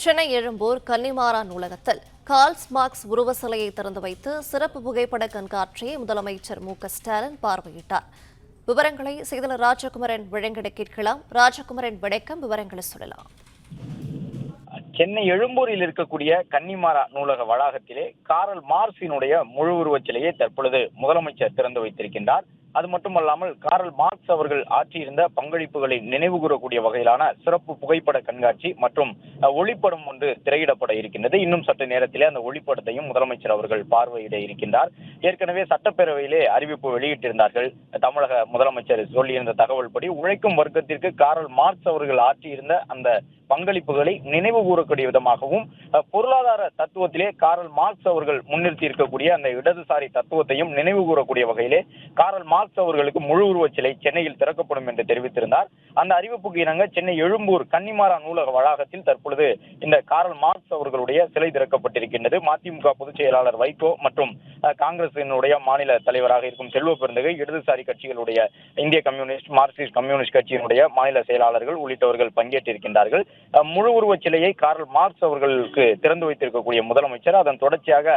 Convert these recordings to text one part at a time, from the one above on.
Chennai Egmore Connemara நூலகத்தில் Karl Marx உருவ சிலையை திறந்து வைத்து சிறப்பு புகைப்பட கண்காட்சியை முதலமைச்சர் மு.க.ஸ்டாலின் பார்வையிட்டார். விவரங்களை செய்தியாளர் ராஜகுமரன் வழங்கிட கேட்கலாம். ராஜகுமரன் வணக்கம், விவரங்களை சொல்லலாம். சென்னை எழும்பூரில் இருக்கக்கூடிய கன்னிமாரா நூலக வளாகத்திலே கார்ல் மார்க்சினுடைய முழு உருவச் சிலையை தற்பொழுது முதலமைச்சர் திறந்து வைத்திருக்கின்றார். அது மட்டுமல்லாமல் கார்ல் மார்க்ஸ் அவர்கள் ஆற்றியிருந்த பங்களிப்புகளை நினைவு கூறக்கூடிய வகையிலான சிறப்பு புகைப்பட கண்காட்சி மற்றும் ஒளிப்படம் ஒன்று திரையிடப்பட இருக்கின்றது. இன்னும் சற்று நேரத்திலே அந்த ஒளிப்படத்தையும் முதலமைச்சர் அவர்கள் பார்வையிட இருக்கின்றார். ஏற்கனவே சட்டப்பேரவையிலே அறிவிப்பு வெளியிட்டிருந்தார்கள். தமிழக முதலமைச்சர் சொல்லியிருந்த தகவல் படி உழைக்கும் வர்க்கத்திற்கு கார்ல் மார்க்ஸ் அவர்கள் ஆற்றியிருந்த அந்த பங்களிப்புகளை நினைவு கூறக்கூடிய விதமாகவும் பொருளாதார தத்துவத்திலே கார்ல் மார்க்ஸ் அவர்கள் முன்னிறுத்தி இருக்கக்கூடிய அந்த இடதுசாரி தத்துவத்தையும் நினைவு கூறக்கூடிய வகையிலே கார்ல் மார்க்ஸ் அவர்களுக்கு முழு உருவச் சிலை சென்னையில் திறக்கப்படும் என்று தெரிவித்திருந்தார். அந்த அறிவிப்புக்கு இணங்க சென்னை எழும்பூர் கன்னிமாரா நூலக வளாகத்தில் தற்பொழுது இந்த கார்ல் மார்க்ஸ் அவர்களுடைய சிலை திறக்கப்பட்டிருக்கின்றது. மதிமுக பொதுச் செயலாளர் வைகோ மற்றும் காங்கிரசினுடைய மாநில தலைவராக இருக்கும் செல்வ பெருந்தகை, இடதுசாரி கட்சிகளுடைய இந்திய கம்யூனிஸ்ட், மார்க்சிஸ்ட் கம்யூனிஸ்ட் கட்சியினுடைய மாநில செயலாளர்கள் உள்ளிட்டவர்கள் பங்கேற்றிருக்கின்றார்கள். முழு உருவச் சிலையை கார்ல் மார்க்ஸ் அவர்களுக்கு திறந்து வைத்திருக்கக்கூடிய முதலமைச்சர் அதன் தொடர்ச்சியாக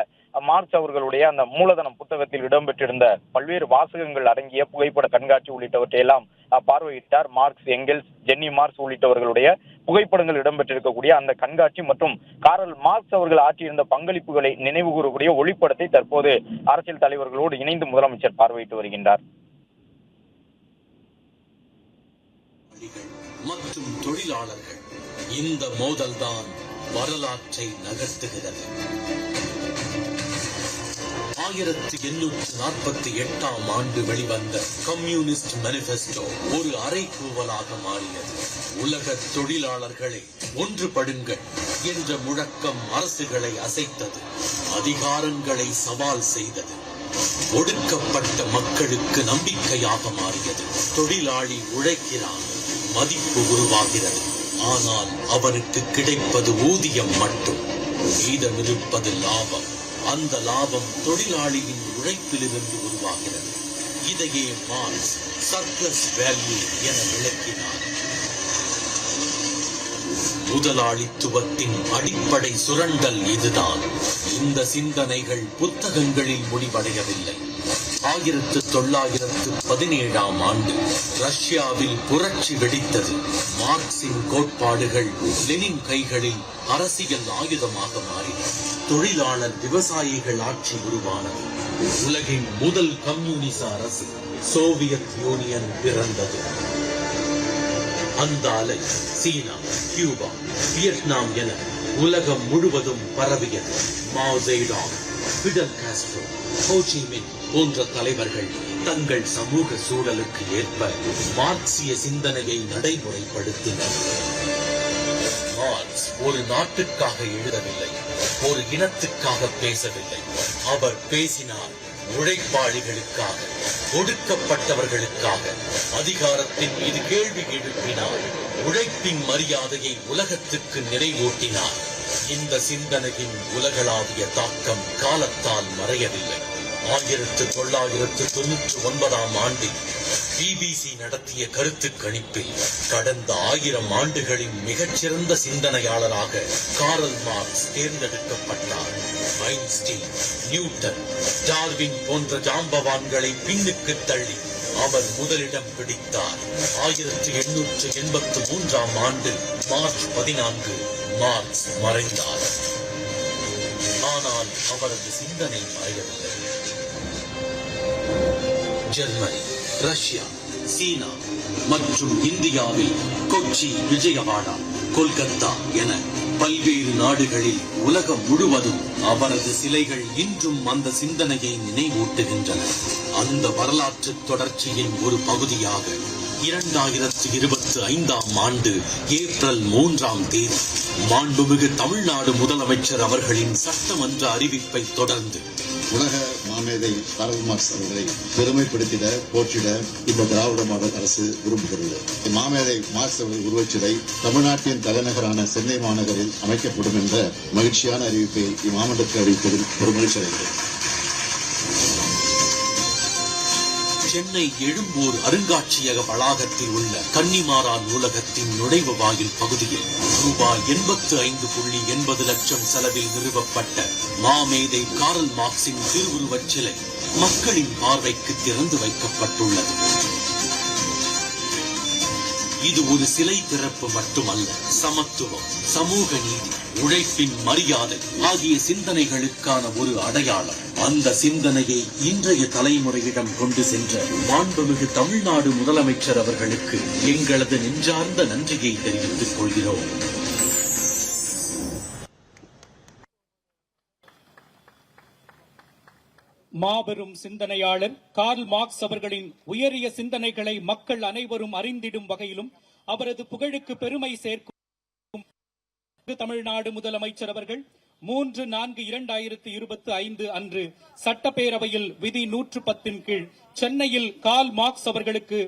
மார்க்ஸ் அவர்களுடைய அந்த மூலதனம் புத்தகத்தில் இடம்பெற்றிருந்த பல்வேறு வாசகங்கள் அடங்கிய புகைப்பட கண்காட்சி உள்ளிட்டவற்றை எல்லாம் பார்வையிட்டார். மார்க்ஸ், எங்கெல்ஸ், ஜென்னி மார்க்ஸ் உள்ளிட்டவர்களுடைய புகைப்படங்கள் இடம்பெற்றிருக்கக்கூடிய அந்த கண்காட்சி மற்றும் கார்ல் மார்க்ஸ் அவர்கள் ஆற்றியிருந்த பங்களிப்புகளை நினைவு கூறக்கூடிய ஒளிப்படத்தை தற்போது அரசியல் தலைவர்களோடு இணைந்து முதலமைச்சர் பார்வையிட்டு வருகின்றார். மற்றும் தொழிலாளர்கள், இந்த மோதல்தான் வரலாற்றை நகர்த்துகிறது. 1848ஆம் ஆண்டு வெளிவந்த கம்யூனிஸ்ட் மேனிஃபெஸ்டோ ஒரு அறைகூவலாக மாறியது. உலக தொழிலாளர்களை ஒன்றுபடுங்கள் என்ற முழக்கம் அரசுகளை அசைத்தது, அதிகாரங்களை சவால் செய்தது, ஒடுக்கப்பட்ட மக்களுக்கு நம்பிக்கையாக மாறியது. தொழிலாளி உழைக்கிறான், மதிப்பு உருவாகிறது. ஆனால் அவனுக்கு கிடைப்பது ஊதியம் மட்டும், மீதமிருப்பது லாபம். அந்த லாபம் தொழிலாளியின் உழைப்பிலிருந்து உருவாகிறது. இதையே மார்க்ஸ் சர்ப்ளஸ் வேல்யூ என விளக்கினார். முதலாளித்துவத்தின் அடிப்படை சுரண்டல் இதுதான். இந்த சிந்தனைகள் புத்தகங்களில் முடிவடையவில்லை. 1917ஆம் ஆண்டு ரஷ்யாவில் புரட்சி வெடித்தது. மார்க்சின் கோட்பாடுகள் லெனின் கைகளில் அரசியல் ஆயுதமாக மாறின. தொழிலாளர் விவசாயிகள் ஆட்சி உருவானது. உலகின் முதல் கம்யூனிச அரசு சோவியத் யூனியன் பிறந்தது. அந்த அலை சீனா, கியூபா, வியட்நாம் என உலகம் முழுவதும் பரவியது. Mao Zedong, Fidel Castro, Ho Chi Minh போன்ற தலைவர்கள் தங்கள் சமூக சூழலுக்கு ஏற்ப மார்க்சிய சிந்தனையை நடைமுறைப்படுத்தினர். மார்க்ஸ் ஒரு நாட்டுக்காக எழுதவில்லை, ஒரு இனத்துக்காக பேசவில்லை. அவர் பேசினார் உழைப்பாளிகளுக்காக, ஒடுக்கப்பட்டவர்களுக்காக. அதிகாரத்தின் மீது கேள்வி எழுப்பினார். உழைப்பின் மரியாதையை உலகத்துக்கு நினைவூட்டினார். இந்த சிந்தனையின் உலகளாவிய தாக்கம் காலத்தால் மறையவில்லை. 1999ஆம் ஆண்டில் பிபிசி நடத்திய கருத்து கணிப்பில் கடந்த 1000 ஆண்டுகளின் மிகச்சிறந்த சிந்தனையாளராக கார்ல் மார்க்ஸ் தேர்ந்தெடுக்கப்பட்டார். ஐன்ஸ்டீன், நியூட்டன், டார்வின் போன்ற ஜாம்பவான்களை பின்னுக்கு தள்ளி அவர் முதலிடம் பிடித்தார். 1883ஆம் ஆண்டு மார்ச் 14 மார்க்ஸ் மறைந்தார். ஆனால் அவரது சிந்தனை மறையவில்லை. ஜெர்மனி, ரஷ்யா, சீனா மற்றும் இந்தியாவில் கொச்சி, விஜயவாடா, கொல்கத்தா என பல்வேறு நாடுகளில் உலகம் முழுவதும் அவரது சிலைகள் இன்றும் அந்த சிந்தனையை நினைவூட்டுகின்றன. அந்த வரலாற்று தொடர்ச்சியின் ஒரு பகுதியாக 2025ஆம் ஆண்டு ஏப்ரல் 3ஆம் தேதி மாண்புமிகு தமிழ்நாடு முதலமைச்சர் அவர்களின் சட்டமன்ற அறிவிப்பை தொடர்ந்து உலக மாமேதை கார்ல் மார்க்ஸ் அவர்களை பெருமைப்படுத்திட, போற்றிட இந்த திராவிட மாடல் அரசு விரும்புகிறது. மாமேதை மார்க்ஸ் அவர்கள் உருவச்சிலை தமிழ்நாட்டின் தலைநகரான சென்னை மாநகரில் அமைக்கப்படும் என்ற மகிழ்ச்சியான அறிவிப்பை இம்மாமன்றத்தில் அறிவிப்பதில் பெருமகிழ்ச்சி அடைகிறேன். சென்னை எழும்பூர் அருங்காட்சியக வளாகத்தில் உள்ள கன்னிமாரா நூலகத்தின் நுழைவு வாயில் பகுதியில் ரூபாய் 85.80 லட்சம் செலவில் நிறுவப்பட்ட மாமேதை காரல் மார்க்சின் திருவுருவச் சிலை மக்களின் பார்வைக்கு திறந்து வைக்கப்பட்டுள்ளது. இது ஒரு சிலை திறப்பு மட்டுமல்ல, சமத்துவம், சமூக நீதி, உழைப்பின் மரியாதை ஆகிய சிந்தனைகளுக்கான ஒரு அடையாளம். அந்த சிந்தனையை இன்றைய தலைமுறையிடம் கொண்டு சென்ற மாண்புமிகு தமிழ்நாடு முதலமைச்சர் அவர்களுக்கு எங்களது நெஞ்சார்ந்த நன்றியை தெரிவித்துக் கொள்கிறோம். மாபெரும் சிந்தனையாளர் கார்ல் மார்க்ஸ் அவர்களின் உயரிய சிந்தனைகளை மக்கள் அனைவரும் அறிந்திடும் வகையிலும் அவரது புகழுக்கு பெருமை சேர்க்கும் தமிழ்நாடு முதலமைச்சர் அவர்கள் 3/4/2025 அன்று சட்டப்பேரவையில் விதி 110 கீழ் சென்னையில் கார்ல் மார்க்ஸ் அவர்களுக்கு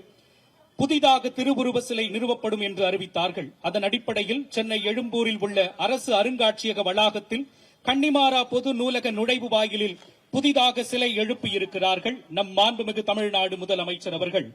புதிதாக திருவுருவ சிலை நிறுவப்படும் என்று அறிவித்தார்கள். அதன் அடிப்படையில் சென்னை எழும்பூரில் உள்ள அரசு அருங்காட்சியக வளாகத்தில் கன்னிமாரா பொது நூலக நுழைவு வாயிலில் புதிதாக சிலை எழுப்பியிருக்கிறார்கள் நம் மாண்புமிகு தமிழ்நாடு முதலமைச்சர் அவர்கள்.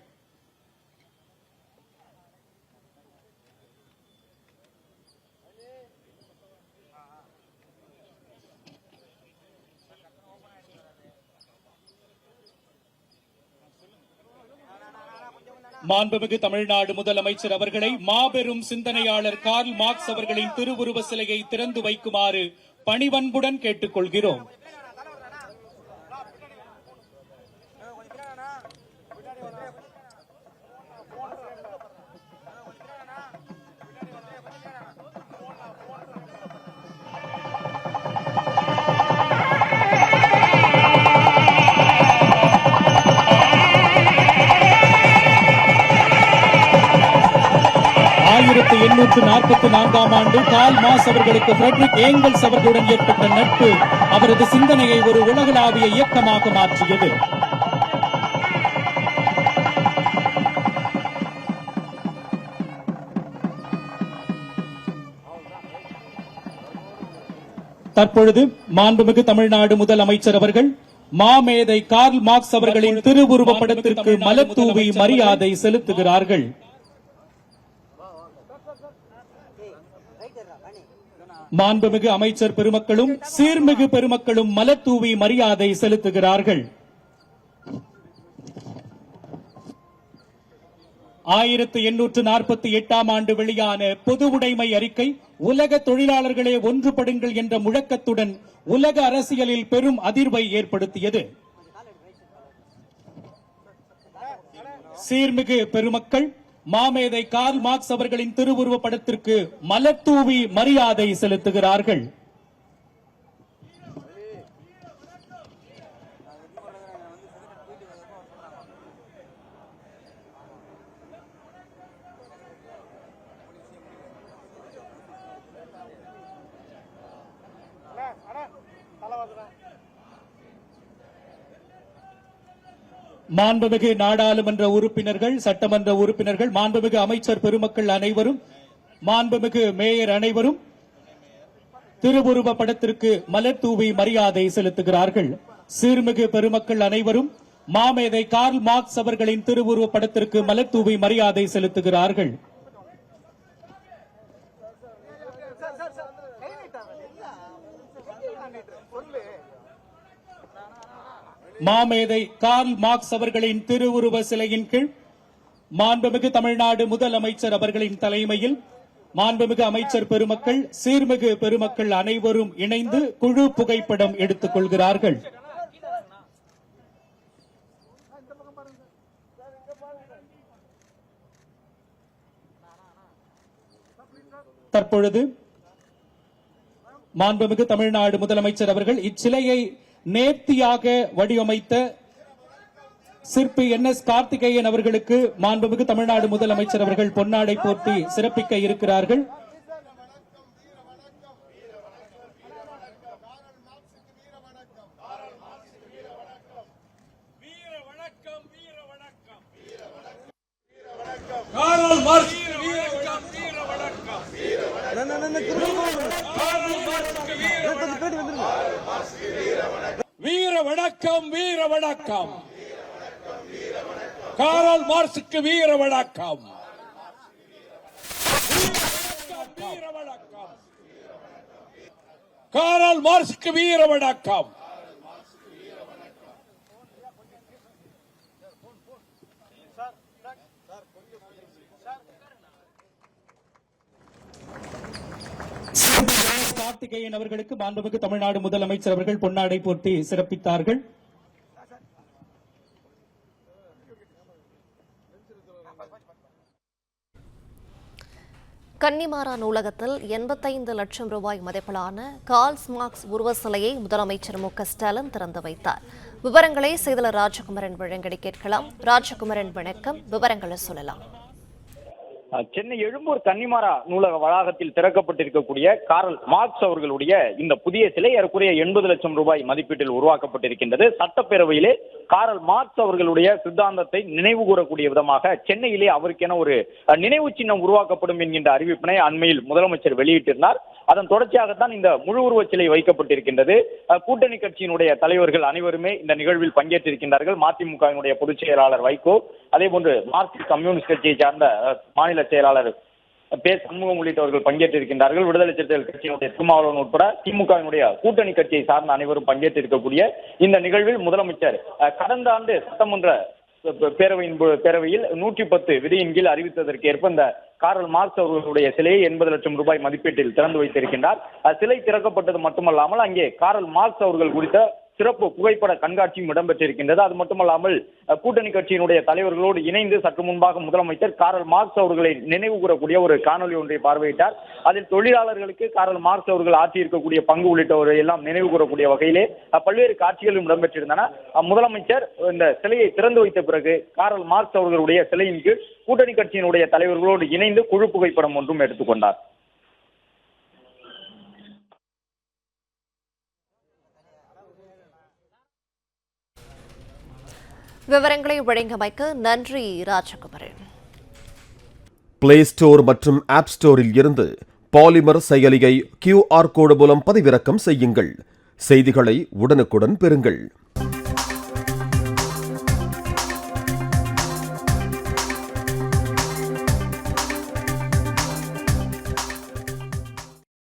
மாண்புமிகு தமிழ்நாடு முதலமைச்சர் அவர்களை மாபெரும் சிந்தனையாளர் கார்ல் மார்க்ஸ் அவர்களின் திருவுருவ சிலையை திறந்து வைக்குமாறு பணிவன்புடன் கேட்டுக் கொள்கிறோம். ஆண்டு கார்ல் மார்க்ஸ் அவர்களுக்கு ஃபிரெட்ரிக் ஏங்கல்ஸ் அவர்களுடன் ஏற்பட்ட நட்பு அவரது சிந்தனையை ஒரு உலகளாவிய இயக்கமாக மாற்றியது. தற்பொழுது மாண்புமிகு தமிழ்நாடு முதலமைச்சர் அவர்கள் மாமேதை கார்ல் மார்க்ஸ் அவர்களின் திருவுருவ படத்திற்கு மலர்தூவி மரியாதை செலுத்துகிறார்கள். மாண்புமிகு அமைச்சர் பெருமக்களும் சீர்மிகு பெருமக்களும் மலர்தூவி மரியாதை செலுத்துகிறார்கள். 1848 ஆண்டு வெளியான பொது உடைமை அறிக்கை உலக தொழிலாளர்களே ஒன்றுபடுங்கள் என்ற முழக்கத்துடன் உலக அரசியலில் பெரும் அதிர்வை ஏற்படுத்தியது. சீர்மிகு பெருமக்கள் மாமேதை கார்ல் மார்க்ஸ் அவர்களின் திருவுருவ படத்திற்கு மலர்தூவி மரியாதை செலுத்துகிறார்கள். மாண்புமிகு நாடாளுமன்ற உறுப்பினர்கள், சட்டமன்ற உறுப்பினர்கள், மாண்புமிகு அமைச்சர் பெருமக்கள் அனைவரும், மாண்புமிகு மேயர் அனைவரும் திருவுருவ படத்திற்கு மலர்தூவி மரியாதை செலுத்துகிறார்கள். சீர்மிகு பெருமக்கள் அனைவரும் மாமேதை கார்ல் மார்க்ஸ் அவர்களின் திருவுருவ படத்திற்கு மலர்தூவி மரியாதை செலுத்துகிறார்கள். மாமேதை கார்ல் மார்க்ஸ் அவர்களின் திருவுருவ சிலையின் கீழ் மாண்புமிகு தமிழ்நாடு முதலமைச்சர் அவர்களின் தலைமையில் மாண்புமிகு அமைச்சர் பெருமக்கள், சீர்மிகு பெருமக்கள் அனைவரும் இணைந்து குழு புகைப்படம் எடுத்துக் கொள்கிறார்கள். தற்பொழுது மாண்புமிகு தமிழ்நாடு முதலமைச்சர் அவர்கள் இச்சிலையை நேர்த்தியாக வடிவமைத்த சிற்பி NS கார்த்திகேயன் அவர்களுக்கு மாண்புமிகு தமிழ்நாடு முதலமைச்சர் அவர்கள் பொன்னாடை போர்த்தி சிறப்பிக்க இருக்கிறார்கள். வீர வணக்கம், வீர வணக்கம். காரல் மார்க்சுக்கு வீர வணக்கம். காரல் மார்க்சுக்கு வீர வணக்கம். கார்த்திகேயன் அவர்களுக்கு மாண்புமிகு தமிழ்நாடு முதலமைச்சர் அவர்கள் பொன்னாடை போர்த்தி சிறப்பித்தார்கள். கன்னிமாரா நூலகத்தில் 85 லட்சம் ரூபாய் மதிப்பிலான கார்ல் மார்க்ஸ் உருவ சிலையை முதலமைச்சர் ஸ்டாலின் திறந்து வைத்தார். விவரங்களை செய்தியாளர் ராஜகுமரன் வழங்கி கேட்கலாம். ராஜகுமரன் வணக்கம், விவரங்களை சொல்லலாம். சென்னை எழும்பூர் கன்னிமாரா நூலக வளாகத்தில் திறக்கப்பட்டிருக்கக்கூடிய கார்ல் மார்க்ஸ் அவர்களுடைய இந்த புதிய சிலை ஏறக்குறைய 80 லட்சம் ரூபாய் மதிப்பீட்டில் உருவாக்கப்பட்டிருக்கின்றது. சட்டப்பேரவையிலே கார்ல் மார்க்ஸ் அவர்களுடைய சித்தாந்தத்தை நினைவு கூறக்கூடிய விதமாக சென்னையிலே அவருக்கென ஒரு நினைவு சின்னம் உருவாக்கப்படும் என்கின்ற அறிவிப்பினை அண்மையில் முதலமைச்சர் வெளியிட்டிருந்தார். அதன் தொடர்ச்சியாகத்தான் இந்த முழு உருவச் சிலை வைக்கப்பட்டிருக்கின்றது. கூட்டணி கட்சியினுடைய தலைவர்கள் அனைவருமே இந்த நிகழ்வில் பங்கேற்றிருக்கின்றார்கள். மதிமுகவினுடைய பொதுச் செயலாளர் வைகோ, அதே போன்று மார்க்சிஸ்ட் கம்யூனிஸ்ட் கட்சியை சார்ந்த மாநில செயலாளர் சண்முகம் உள்ளிட்டவர்கள் பங்கேற்றிருக்கின்றார்கள். விடுதலை சிறுத்தைகள் கட்சியினுடைய திருமாவளவன் உட்பட திமுகவினுடைய கூட்டணி கட்சியை சார்ந்த அனைவரும் பங்கேற்றிருக்கக்கூடிய இந்த நிகழ்வில் முதலமைச்சர் கடந்த ஆண்டு சட்டமன்ற பேரவையில் 110 விதியின் கீழ் அறிவித்ததற்கு ஏற்ப இந்த கார்ல் மார்க்ஸ் அவர்களுடைய சிலையை 80 லட்சம் ரூபாய் மதிப்பீட்டில் திறந்து வைத்திருக்கின்றார். சிலை திறக்கப்பட்டது மட்டுமல்லாமல் அங்கே கார்ல் மார்க்ஸ் அவர்கள் குறித்த சிறப்பு புகைப்பட கண்காட்சியும் இடம்பெற்றிருக்கின்றது. அது மட்டுமல்லாமல் கூட்டணி கட்சியினுடைய தலைவர்களோடு இணைந்து சற்று முன்பாக முதலமைச்சர் கார்ல் மார்க்ஸ் அவர்களை நினைவு கூறக்கூடிய ஒரு காணொலி ஒன்றை பார்வையிட்டார். அதில் தொழிலாளர்களுக்கு கார்ல் மார்க்ஸ் அவர்கள் ஆற்றியிருக்கக்கூடிய பங்கு உள்ளிட்டவரை எல்லாம் நினைவு கூறக்கூடிய வகையிலே பல்வேறு காட்சிகளும் இடம்பெற்றிருந்தன. முதலமைச்சர் இந்த சிலையை திறந்து வைத்த பிறகு கார்ல் மார்க்ஸ் அவர்களுடைய சிலையின் கீழ் கூட்டணி கட்சியினுடைய தலைவர்களோடு இணைந்து குழு புகைப்படம் ஒன்றும் எடுத்துக்கொண்டார். விவரங்களை வழங்கியமைக்கு நன்றி ராஜகுமரன். பிளே ஸ்டோர் மற்றும் ஆப் ஸ்டோரில் இருந்து பாலிமர் செயலியை QR கோடு மூலம் பதிவிறக்கம் செய்யுங்கள். செய்திகளை உடனுக்குடன் பெறுங்கள்.